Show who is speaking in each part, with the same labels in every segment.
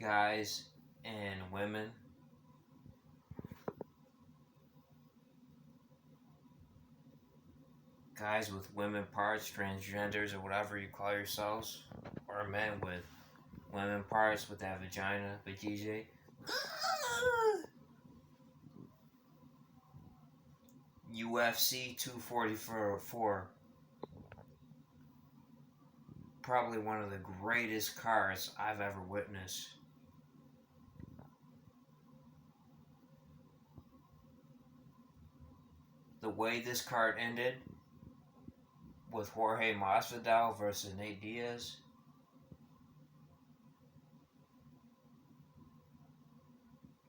Speaker 1: guys and women, guys with women parts, transgenders, or whatever you call yourselves, or men with women parts with that vagina, vajayjay. UFC 244, probably one of the greatest cards I've ever witnessed. The way this card ended with Jorge Masvidal versus Nate Diaz,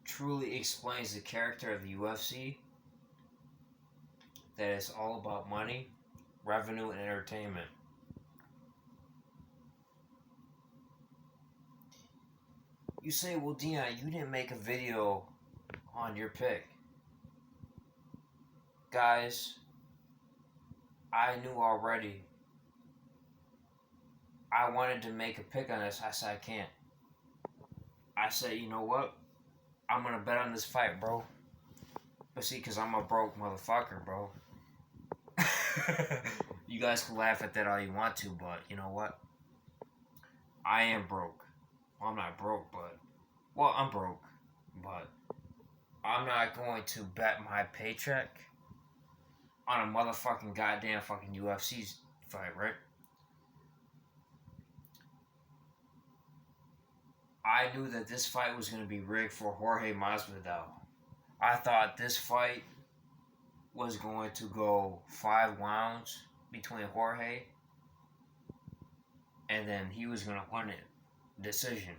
Speaker 1: truly explains the character of the UFC, that it's all about money, revenue, and entertainment. You say, well, Dion, you didn't make a video on your pick. Guys, I knew already. I wanted to make a pick on this. I said, I can't. I said, you know what? I'm going to bet on this fight, bro. But see, because I'm a broke motherfucker, bro. You guys can laugh at that all you want to, but you know what? I am broke. Well, I'm not broke, but... Well, I'm broke, but I'm not going to bet my paycheck on a motherfucking goddamn fucking UFC fight, right? I knew that this fight was going to be rigged for Jorge Masvidal. I thought this fight was going to go 5 rounds between Jorge, and then he was going to win it. Decision.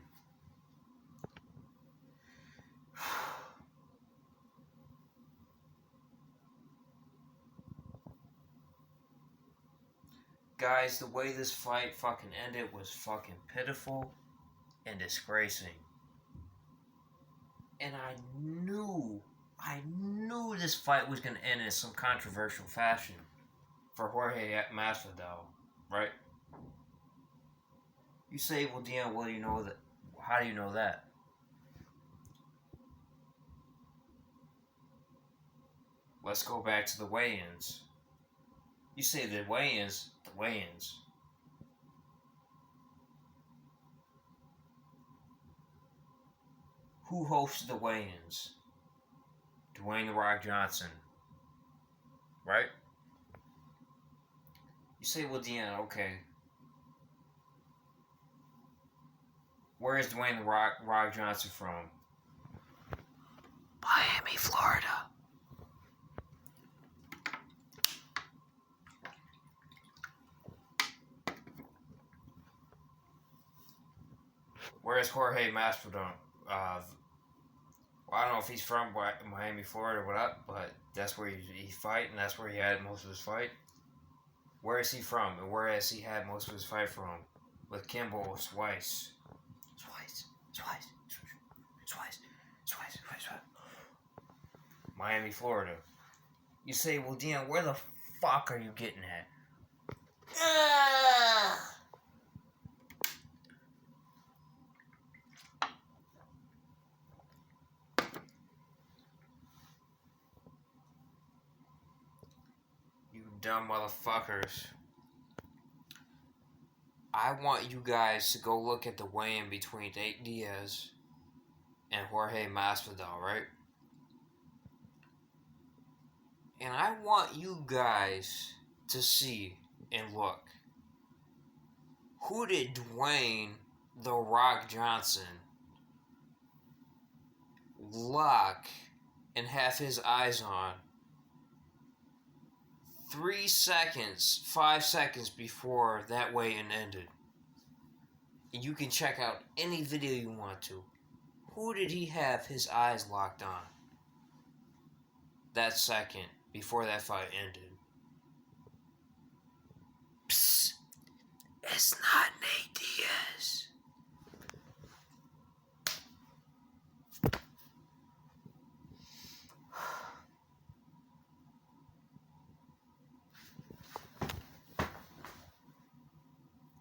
Speaker 1: Guys, the way this fight fucking ended was fucking pitiful and disgracing. And I knew this fight was going to end in some controversial fashion for Jorge Masvidal, right? You say, well, Dion, well, you know that. How do you know that? Let's go back to the weigh-ins. You say the weigh-ins, Who hosted the weigh-ins? Dwayne "The Rock" Johnson, right? You say, well, Dion, okay. Where is Dwayne "The Rock" Johnson from? Miami, Florida. Where is Jorge Masvidal? Well, I don't know if he's from Miami, Florida, or what, but that's where he fight, and that's where he had most of his fight. Where is he from, and where has he had most of his fight from? With Kimbo Swice. Miami, Florida. You say, well, Dion, where the fuck are you getting at? You dumb motherfuckers. I want you guys to go look at the weigh-in between Nate Diaz and Jorge Masvidal, right? And I want you guys to see and look. Who did Dwayne "The Rock" Johnson lock and have his eyes on 3 seconds, 5 seconds before that weigh-in ended? And you can check out any video you want to. Who did he have his eyes locked on that second before that fight ended? Psst. It's not Nate Diaz.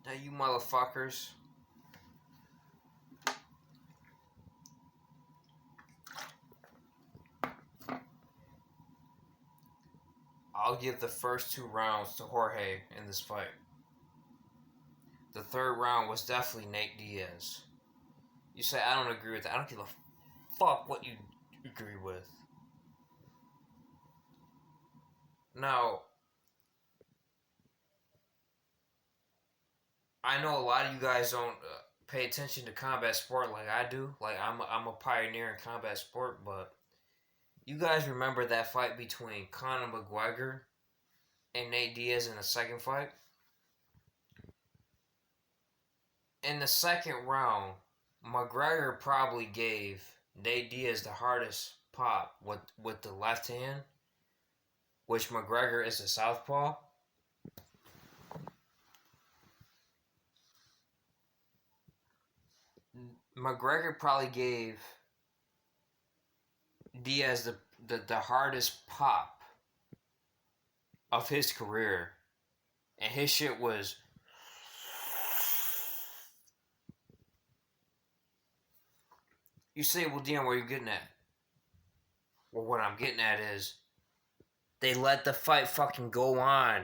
Speaker 1: Now you motherfuckers, I'll give the first 2 rounds to Jorge in this fight. The third round was definitely Nate Diaz. You say I don't agree with that. I don't give a fuck what you agree with. Now, I know a lot of you guys don't pay attention to combat sport like I do. Like I'm a pioneer in combat sport, but you guys remember that fight between Conor McGregor and Nate Diaz in the second fight? In the second round, McGregor probably gave Nate Diaz the hardest pop with the left hand, which McGregor is a southpaw. McGregor probably gave Diaz the hardest pop of his career. And his shit was... You say, well, Dion, where are you getting at? Well, what I'm getting at is they let the fight fucking go on.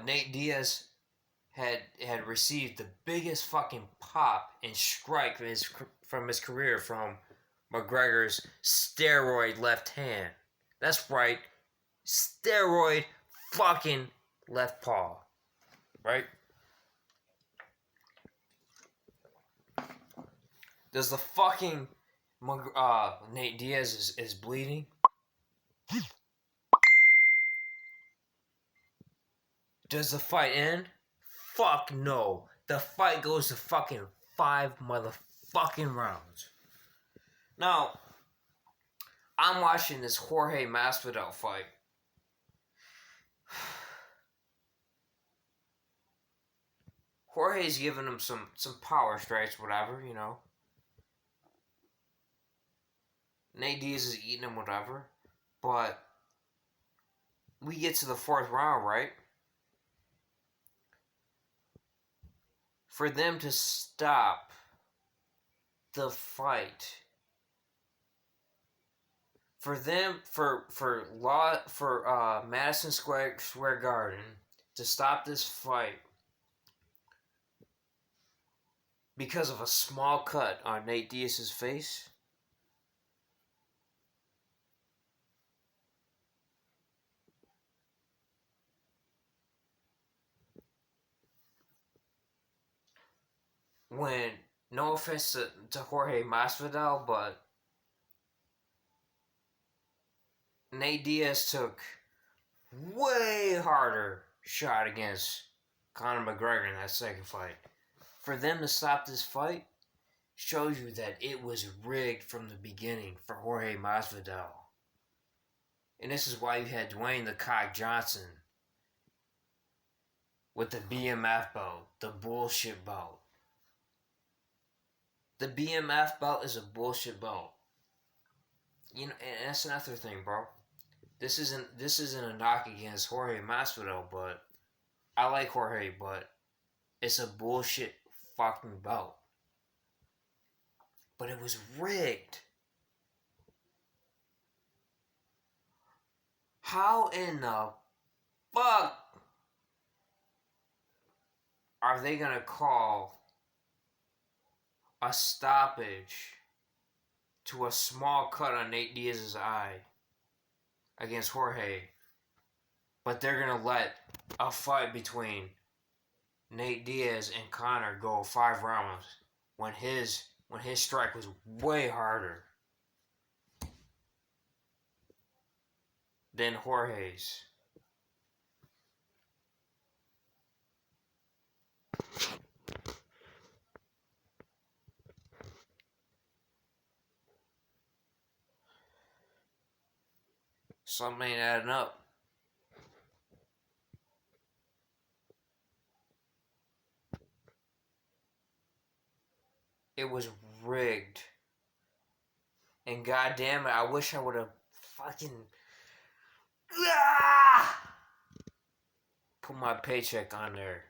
Speaker 1: Nate Diaz had received the biggest fucking pop and strike from his career from McGregor's steroid left hand. That's right, steroid fucking left paw, right? Does the fucking Nate Diaz is bleeding? Does the fight end? Fuck no. The fight goes to fucking 5 motherfucking rounds. Now, I'm watching this Jorge Masvidal fight. Jorge's giving him some power strikes, whatever, you know. Nate Diaz is eating him, whatever. But we get to the 4th round, right? For them to stop the fight, for Madison Square Garden to stop this fight because of a small cut on Nate Diaz's face, when, no offense to Jorge Masvidal, but Nate Diaz took way harder shot against Conor McGregor in that second fight. For them to stop this fight shows you that it was rigged from the beginning for Jorge Masvidal. And this is why you had Dwayne the Cock Johnson with the BMF belt, the bullshit belt. The BMF belt is a bullshit belt. You know, and that's another thing, bro. This isn't a knock against Jorge Masvidal, but I like Jorge, but it's a bullshit fucking belt. But it was rigged. How in the fuck are they gonna call a stoppage to a small cut on Nate Diaz's eye against Jorge, but they're gonna let a fight between Nate Diaz and Conor go 5 rounds when his strike was way harder than Jorge's? Something ain't adding up. It was rigged. And goddamn it, I wish I would have fucking put my paycheck on there.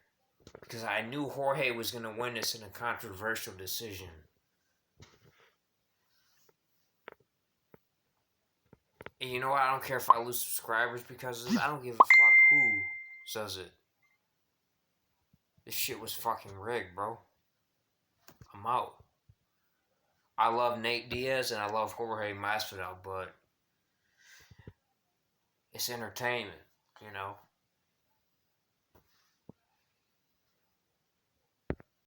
Speaker 1: Because I knew Jorge was going to win this in a controversial decision. And you know what? I don't care if I lose subscribers because of this. I don't give a fuck who says it. This shit was fucking rigged, bro. I'm out. I love Nate Diaz and I love Jorge Masvidal, but it's entertainment, you know.